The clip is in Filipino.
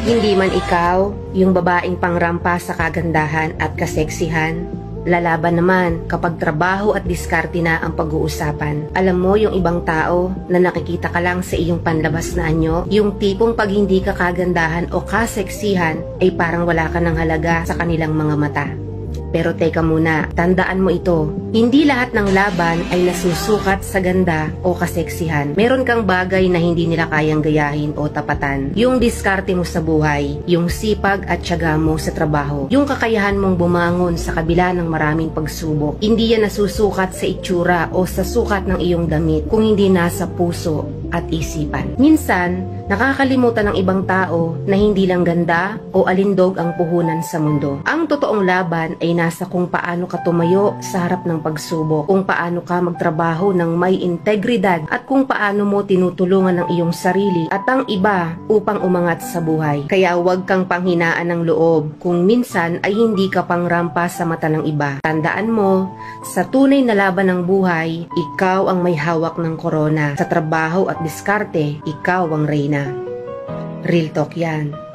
Hindi man ikaw, yung babaeng pangrampa sa kagandahan at kaseksihan, lalaban naman kapag trabaho at diskarte na ang pag-uusapan. Alam mo yung ibang tao na nakikita ka lang sa iyong panlabas na anyo, yung tipong pag hindi ka kagandahan o kaseksihan ay parang wala ka ng halaga sa kanilang mga mata. Pero teka muna, tandaan mo ito, hindi lahat ng laban ay nasusukat sa ganda o kaseksihan. Meron kang bagay na hindi nila kayang gayahin o tapatan. Yung diskarte mo sa buhay, yung sipag at tiyaga mo sa trabaho, yung kakayahan mong bumangon sa kabila ng maraming pagsubok. Hindi yan nasusukat sa itsura o sa sukat ng iyong damit kung hindi nasa puso at isipan. Minsan, nakakalimutan ng ibang tao na hindi lang ganda o alindog ang puhunan sa mundo. Ang totoong laban ay nasa kung paano ka tumayo sa harap ng pagsubok, kung paano ka magtrabaho ng may integridad at kung paano mo tinutulungan ang iyong sarili at ang iba upang umangat sa buhay. Kaya huwag kang panghinaan ng loob kung minsan ay hindi ka pangrampa sa mata ng iba. Tandaan mo, sa tunay na laban ng buhay, ikaw ang may hawak ng korona. Sa trabaho at diskarte, ikaw ang reyna. Real talk yan.